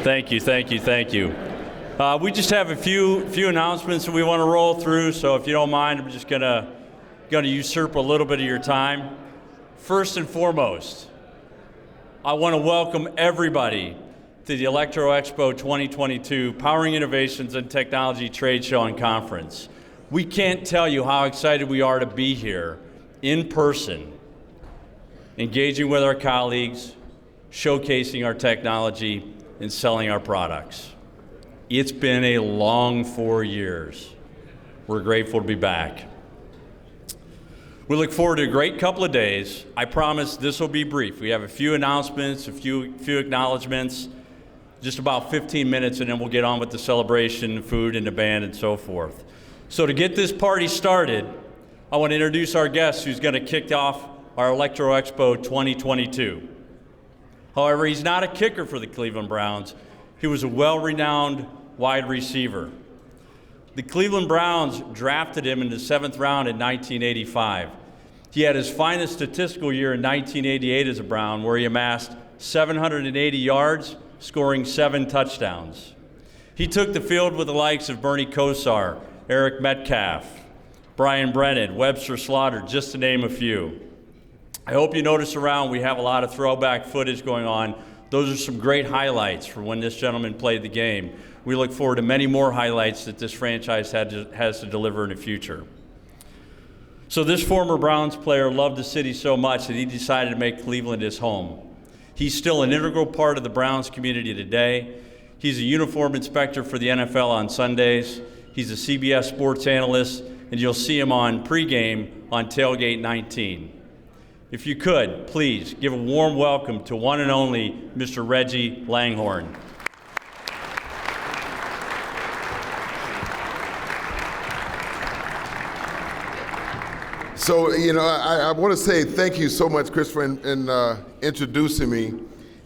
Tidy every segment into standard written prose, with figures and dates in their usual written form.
Thank you, thank you, thank you. We just have a few announcements that we want to roll through, so if you don't mind, I'm just gonna usurp a little bit of your time. First and foremost, I want to welcome everybody to the Electro Expo 2022 Powering Innovations and Technology Trade Show and Conference. We can't tell you how excited we are to be here in person, engaging with our colleagues, showcasing our technology, and selling our products. It's been a long 4 years. We're grateful to be back. We look forward to a great couple of days. I promise this will be brief. We have a few announcements, a few acknowledgments, just about 15 minutes, and then we'll get on with the celebration, food, and the band, and so forth. So to get this party started, I want to introduce our guest who's going to kick off our Electro Expo 2022. However, he's not a kicker for the Cleveland Browns. He was a well-renowned wide receiver. The Cleveland Browns drafted him in the 7th round in 1985. He had his finest statistical year in 1988 as a Brown, where he amassed 780 yards, scoring 7 touchdowns. He took the field with the likes of Bernie Kosar, Eric Metcalf, Brian Brennan, Webster Slaughter, just to name a few. I hope you notice around we have a lot of throwback footage going on. Those are some great highlights from when this gentleman played the game. We look forward to many more highlights that this franchise has to deliver in the future. So this former Browns player loved the city so much that he decided to make Cleveland his home. He's still an integral part of the Browns community today. He's a uniform inspector for the NFL on Sundays. He's a CBS sports analyst, and you'll see him on pregame on Tailgate 19. If you could, please give a warm welcome to one and only Mr. Reggie Langhorne. So, I want to say thank you so much, Christopher, in introducing me,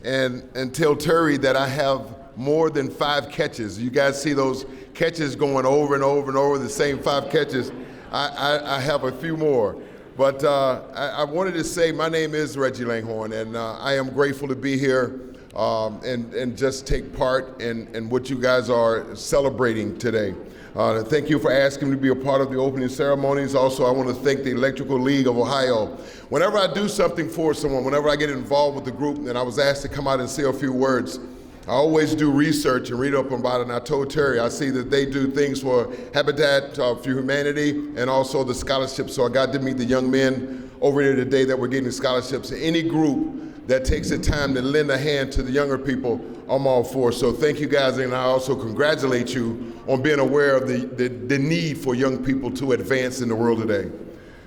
and tell Terry that I have more than 5 catches. You guys see those catches going over and over and over, the same 5 catches. I have a few more. But I wanted to say my name is Reggie Langhorne, and I am grateful to be here and just take part in what you guys are celebrating today. Thank you for asking me to be a part of the opening ceremonies. Also, I want to thank the Electrical League of Ohio. Whenever I do something for someone, whenever I get involved with the group and I was asked to come out and say a few words, I always do research and read up about it, and I told Terry, I see that they do things for Habitat for Humanity and also the scholarships, so I got to meet the young men over there today that were getting scholarships. Any group that takes the time to lend a hand to the younger people, I'm all for. So thank you guys, and I also congratulate you on being aware of the need for young people to advance in the world today.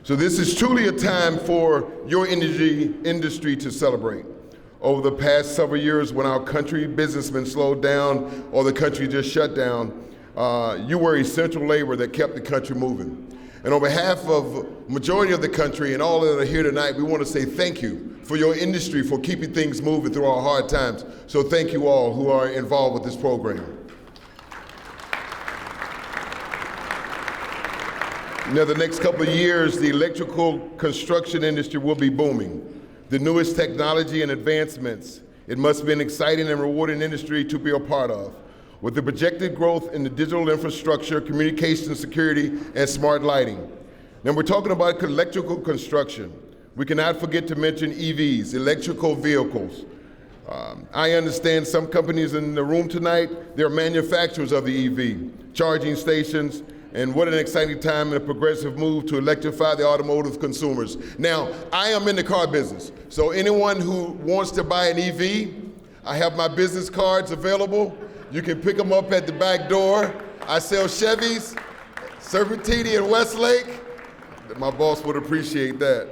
So this is truly a time for your industry to celebrate. Over the past several years, when our country businessmen slowed down or the country just shut down, you were essential labor that kept the country moving. And on behalf of majority of the country and all that are here tonight, we want to say thank you for your industry for keeping things moving through our hard times. So thank you all who are involved with this program. Now, the next couple of years, the electrical construction industry will be booming. The newest technology and advancements, it must be an exciting and rewarding industry to be a part of. With the projected growth in the digital infrastructure, communication security, and smart lighting. Now we're talking about electrical construction. We cannot forget to mention EVs, electrical vehicles. I understand some companies in the room tonight, they're manufacturers of the EV, charging stations, and what an exciting time and a progressive move to electrify the automotive consumers. Now, I am in the car business, so anyone who wants to buy an EV, I have my business cards available. You can pick them up at the back door. I sell Chevys, Serpentini and Westlake. My boss would appreciate that.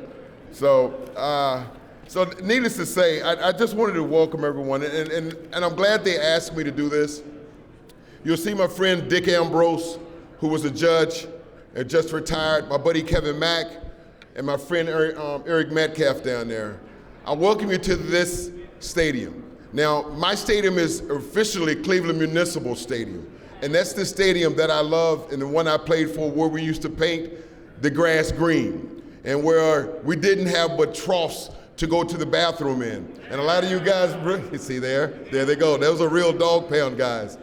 So needless to say, I just wanted to welcome everyone, and I'm glad they asked me to do this. You'll see my friend Dick Ambrose, who was a judge and just retired, my buddy Kevin Mack, and my friend Eric Metcalf down there. I welcome you to this stadium. Now, my stadium is officially Cleveland Municipal Stadium. And that's the stadium that I love and the one I played for, where we used to paint the grass green and where we didn't have but troughs to go to the bathroom in. And a lot of you guys, you see there they go. Those are real dog pound guys.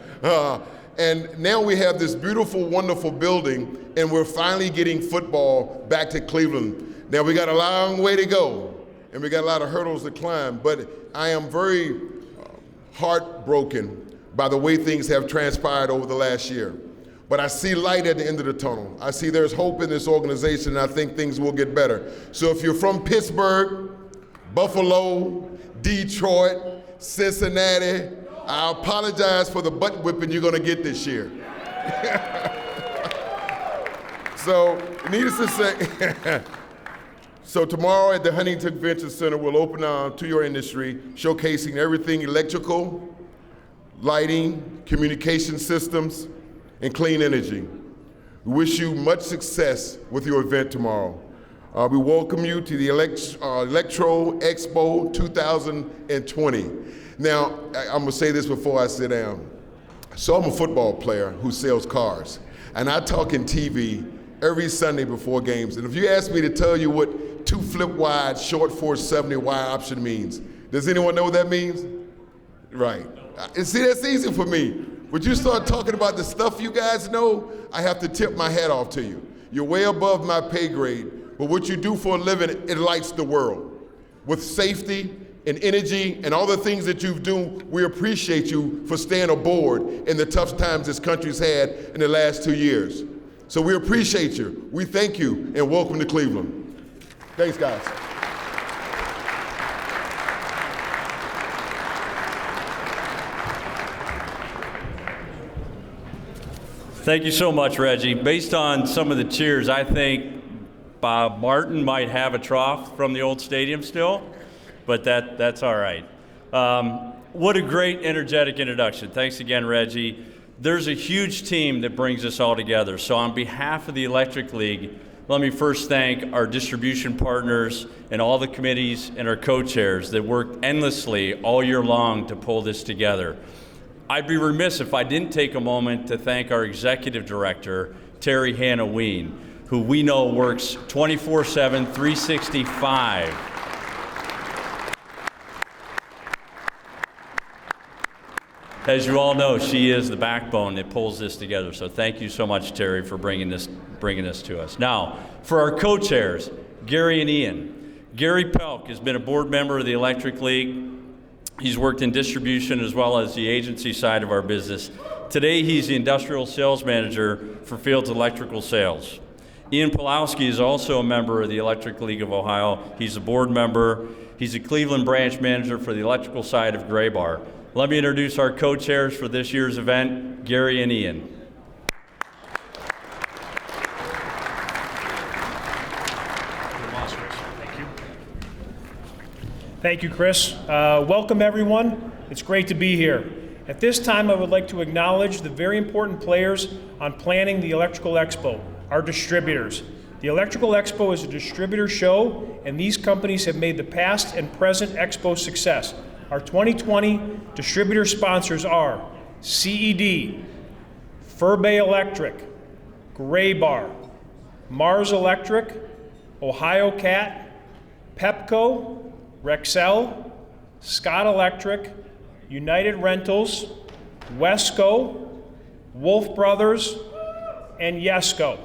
And now we have this beautiful, wonderful building, and we're finally getting football back to Cleveland. Now we got a long way to go, and we got a lot of hurdles to climb, but I am very heartbroken by the way things have transpired over the last year. But I see light at the end of the tunnel. I see there's hope in this organization, and I think things will get better. So if you're from Pittsburgh, Buffalo, Detroit, Cincinnati, I apologize for the butt whipping you're gonna get this year. So, needless to say, so tomorrow at the Huntington Convention Center, we'll open to your industry, showcasing everything electrical, lighting, communication systems, and clean energy. We wish you much success with your event tomorrow. We welcome you to the Electro Expo 2020. Now, I'm gonna say this before I sit down. So I'm a football player who sells cars, and I talk in TV every Sunday before games. And if you ask me to tell you what 2 flip wide, short 470 Y option means, does anyone know what that means? Right. And see, that's easy for me. When you start talking about the stuff you guys know, I have to tip my hat off to you. You're way above my pay grade, but what you do for a living, it lights the world. With safety and energy and all the things that you do, we appreciate you for staying aboard in the tough times this country's had in the last 2 years. So we appreciate you. We thank you, and welcome to Cleveland. Thanks, guys. Thank you so much, Reggie. Based on some of the cheers, I think Bob Martin might have a trough from the old stadium still, but that's all right. What a great, energetic introduction. Thanks again, Reggie. There's a huge team that brings us all together. So on behalf of the Electric League, let me first thank our distribution partners and all the committees and our co-chairs that worked endlessly all year long to pull this together. I'd be remiss if I didn't take a moment to thank our executive director, Terry Hannah-Ween, who we know works 24/7, 365. As you all know, she is the backbone that pulls this together. So thank you so much, Terry, for bringing this to us. Now, for our co-chairs, Gary and Ian. Gary Pelk has been a board member of the Electric League. He's worked in distribution as well as the agency side of our business. Today, he's the industrial sales manager for Fields Electrical Sales. Ian Pulowski is also a member of the Electric League of Ohio. He's a board member. He's a Cleveland branch manager for the electrical side of Graybar. Let me introduce our co-chairs for this year's event, Gary and Ian. Thank you, Chris. Welcome, everyone. It's great to be here. At this time, I would like to acknowledge the very important players on planning the Electrical Expo, our distributors. The Electrical Expo is a distributor show, and these companies have made the past and present Expo success. Our 2020 distributor sponsors are CED, Furbay Electric, Graybar, Mars Electric, Ohio Cat, Pepco, Rexel, Scott Electric, United Rentals, Wesco, Wolf Brothers, and Yesco.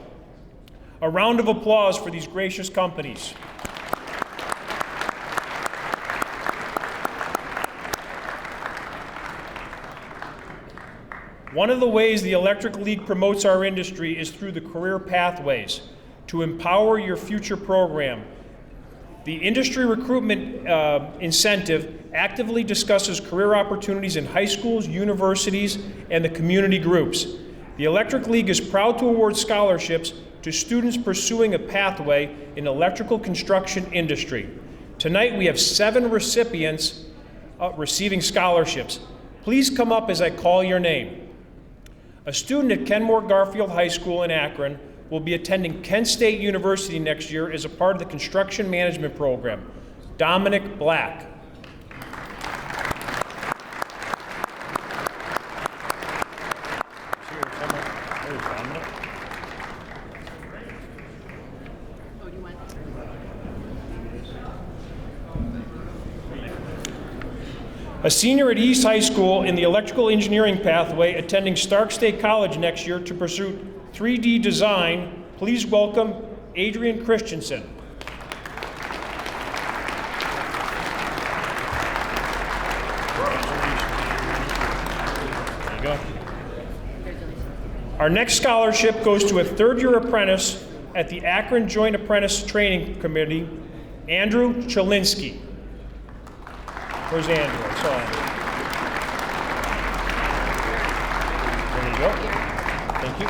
A round of applause for these gracious companies. One of the ways the Electric League promotes our industry is through the career pathways. To empower your future program, the industry recruitment incentive actively discusses career opportunities in high schools, universities, and the community groups. The Electric League is proud to award scholarships to students pursuing a pathway in electrical construction industry. Tonight we have 7 recipients receiving scholarships. Please come up as I call your name. A student at Kenmore Garfield High School in Akron will be attending Kent State University next year as a part of the construction management program. Dominic Black. Cheers. A senior at East High School in the electrical engineering pathway, attending Stark State College next year to pursue 3D design, please welcome Adrian Christensen. There you go. Our next scholarship goes to a third-year apprentice at the Akron Joint Apprentice Training Committee, Andrew Chalinsky. Where's Andrew? I saw Andrew. There you go. Thank you.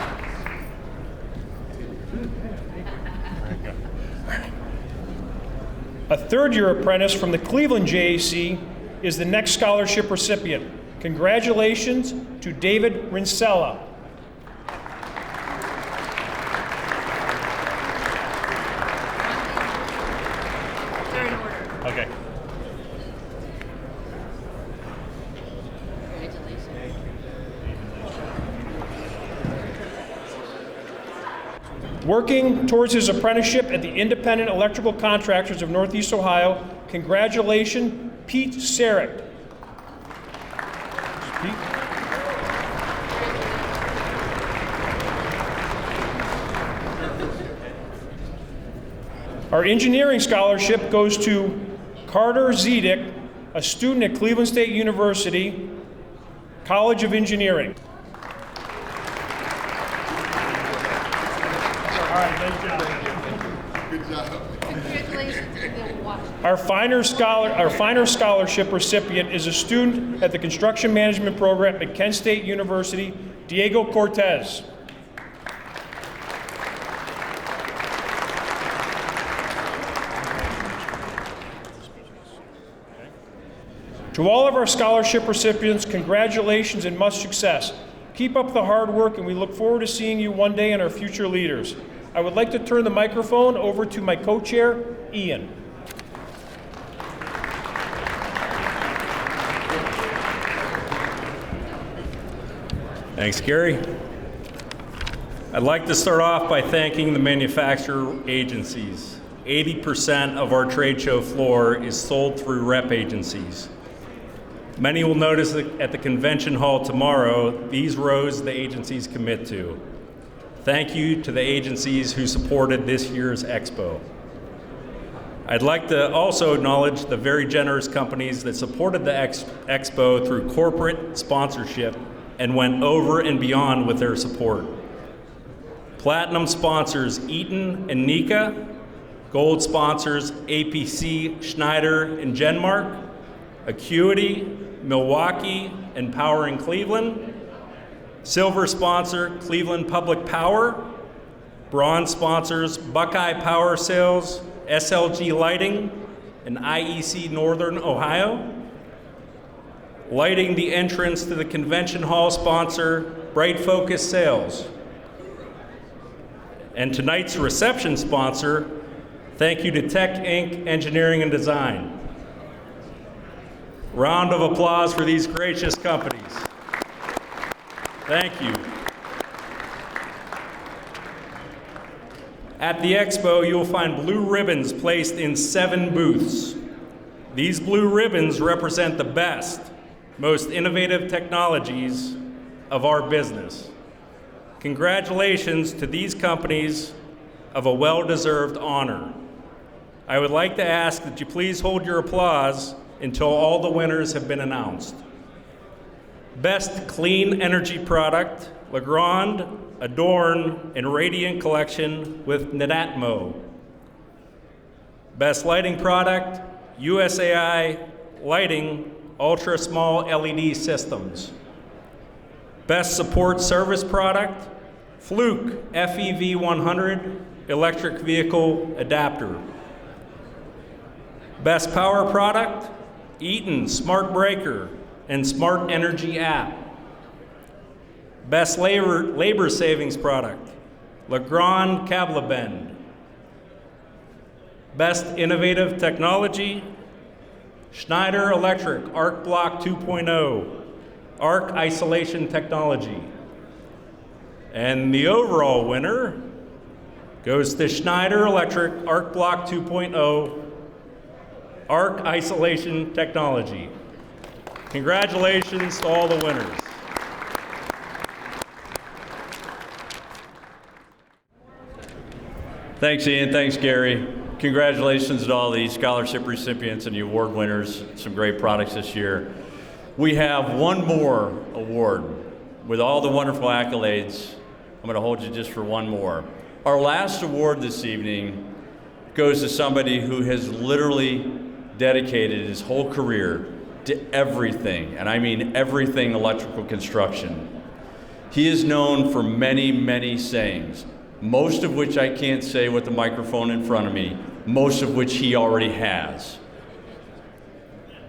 A third-year apprentice from the Cleveland JAC is the next scholarship recipient. Congratulations to David Rinsella. They're in order. Okay. Working towards his apprenticeship at the Independent Electrical Contractors of Northeast Ohio, congratulations, Pete Sarek. Pete. Our engineering scholarship goes to Carter Zedick, a student at Cleveland State University, College of Engineering. All right, nice job. Good job. Congratulations to the Washington. Our finer scholarship recipient is a student at the Construction Management Program at Kent State University, Diego Cortez. To all of our scholarship recipients, congratulations and much success. Keep up the hard work, and we look forward to seeing you one day in our future leaders. I would like to turn the microphone over to my co-chair, Ian. Thanks, Gary. I'd like to start off by thanking the manufacturer agencies. 80% of our trade show floor is sold through rep agencies. Many will notice that at the convention hall tomorrow, these rows the agencies commit to. Thank you to the agencies who supported this year's Expo. I'd like to also acknowledge the very generous companies that supported the Expo through corporate sponsorship and went over and beyond with their support. Platinum sponsors Eaton and Nika, gold sponsors APC, Schneider, and Genmark, Acuity, Milwaukee, and Power in Cleveland, silver sponsor Cleveland Public Power, bronze sponsors Buckeye Power Sales, SLG Lighting, and IEC Northern Ohio. Lighting the entrance to the convention hall sponsor Bright Focus Sales. And tonight's reception sponsor, thank you to Tech Inc. Engineering and Design. Round of applause for these gracious companies. Thank you. At the Expo, you will find blue ribbons placed in 7 booths. These blue ribbons represent the best, most innovative technologies of our business. Congratulations to these companies of a well-deserved honor. I would like to ask that you please hold your applause until all the winners have been announced. Best Clean Energy Product, Legrand, Adorn, and Radiant Collection with Netatmo. Best Lighting Product, USAI Lighting, Ultra Small LED Systems. Best Support Service Product, Fluke FEV 100 Electric Vehicle Adapter. Best Power Product, Eaton Smart Breaker and Smart Energy App. Best Labor Savings Product, Legrand Cablabend. Best Innovative Technology, Schneider Electric Arc Block 2.0, Arc Isolation Technology. And the overall winner goes to Schneider Electric Arc Block 2.0 Arc Isolation Technology. Congratulations to all the winners. Thanks, Ian. Thanks, Gary. Congratulations to all the scholarship recipients and the award winners. Some great products this year. We have one more award. With all the wonderful accolades, I'm going to hold you just for one more. Our last award this evening goes to somebody who has literally dedicated his whole career to everything, and I mean everything electrical construction. He is known for many, many sayings, most of which I can't say with the microphone in front of me, most of which he already has.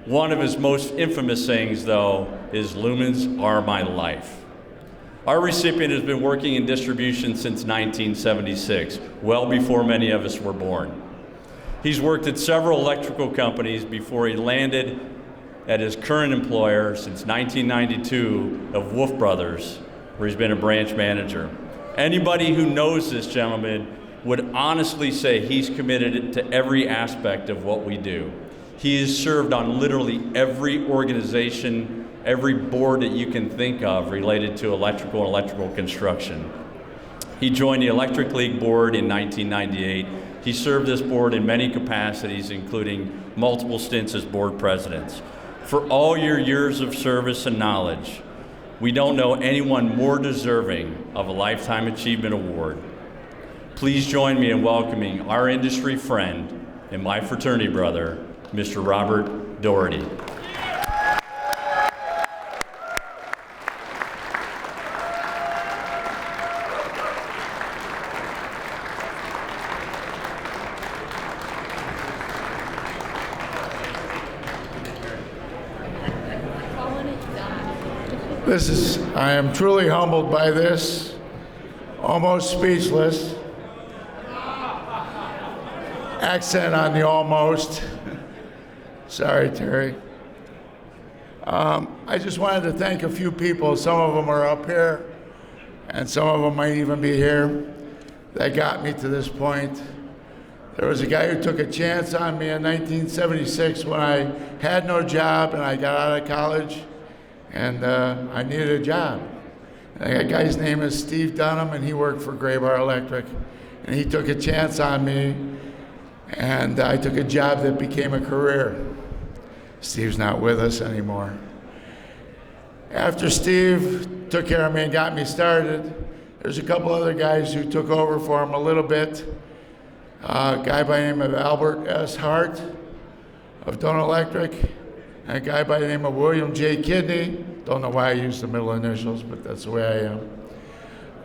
One of his most infamous sayings, though, is lumens are my life. Our recipient has been working in distribution since 1976, well before many of us were born. He's worked at several electrical companies before he landed at his current employer since 1992 of Wolf Brothers, where he's been a branch manager. Anybody who knows this gentleman would honestly say he's committed to every aspect of what we do. He has served on literally every organization, every board that you can think of related to electrical and electrical construction. He joined the Electric League board in 1998. He served this board in many capacities, including multiple stints as board presidents. For all your years of service and knowledge, we don't know anyone more deserving of a Lifetime Achievement Award. Please join me in welcoming our industry friend and my fraternity brother, Mr. Robert Doherty. I am truly humbled by this, almost speechless. Accent on the almost. Sorry, Terry. I just wanted to thank a few people. Some of them are up here, and some of them might even be here, that got me to this point. There was a guy who took a chance on me in 1976 when I had no job and I got out of college. And I needed a job. And that guy's name is Steve Dunham, and he worked for Graybar Electric. And he took a chance on me, and I took a job that became a career. Steve's not with us anymore. After Steve took care of me and got me started, there's a couple other guys who took over for him a little bit. A guy by the name of Albert S. Hart of Dunham Electric, and a guy by the name of William J. Kidney. Don't know why I used the middle initials, but that's the way I am.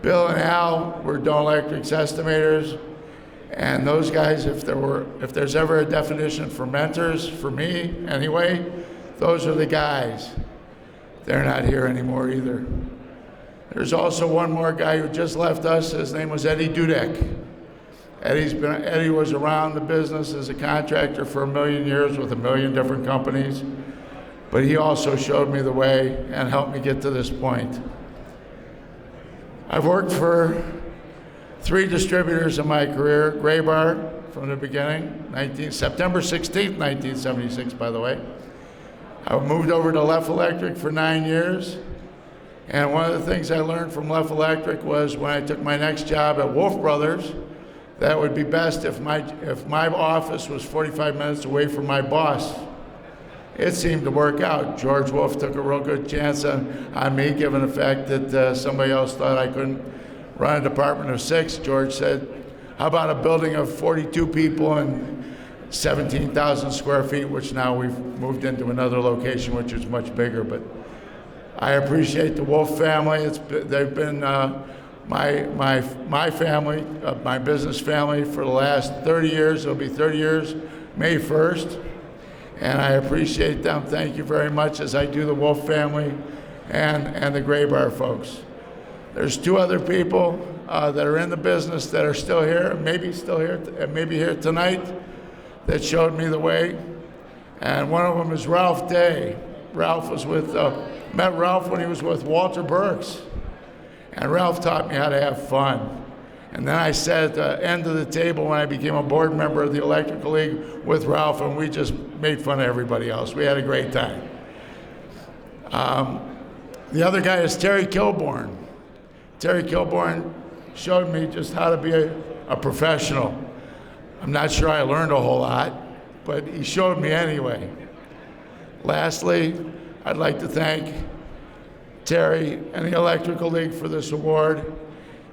Bill and Al were Dunham Electric's estimators, and those guys, if there's ever a definition for mentors, for me anyway, those are the guys. They're not here anymore either. There's also one more guy who just left us. His name was Eddie Dudek. Eddie was around the business as a contractor for 1 million years with 1 million different companies, but he also showed me the way and helped me get to this point. I've worked for 3 distributors in my career. Graybar from the beginning, September 16th, 1976, by the way. I moved over to Leff Electric for 9 years, and one of the things I learned from Leff Electric was when I took my next job at Wolf Brothers, that would be best if my office was 45 minutes away from my boss. It seemed to work out. George Wolf took a real good chance on me, given the fact that somebody else thought I couldn't run a department of 6. George said, how about a building of 42 people and 17,000 square feet, which now we've moved into another location, which is much bigger. But I appreciate the Wolf family. They've been my family, my business family for the last 30 years. It'll be 30 years, May 1st. And I appreciate them. Thank you very much, as I do the Wolf family and the Graybar folks. There's 2 other people that are in the business that are still here, maybe here tonight, that showed me the way. And one of them is Ralph Day. Ralph was met Ralph when he was with Walter Burks. And Ralph taught me how to have fun. And then I sat at the end of the table when I became a board member of the Electrical League with Ralph, and we just made fun of everybody else. We had a great time. The other guy is Terry Kilborn. Terry Kilborn showed me just how to be a professional. I'm not sure I learned a whole lot, but he showed me anyway. Lastly, I'd like to thank Terry and the Electrical League for this award,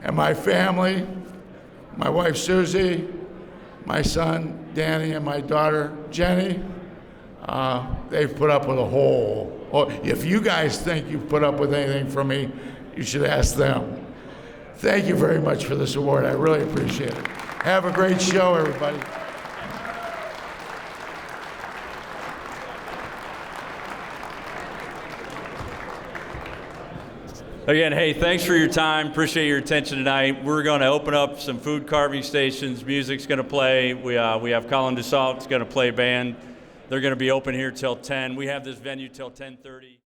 and my family, my wife Susie, my son Danny, and my daughter Jenny. They've put up with a whole. If you guys think you've put up with anything from me, you should ask them. Thank you very much for this award. I really appreciate it. Have a great show, everybody. Again, hey, thanks for your time. Appreciate your attention tonight. We're going to open up some food carving stations. Music's going to play. We have Colin DeSalt's going to play band. They're going to be open here till 10. We have this venue till 10:30.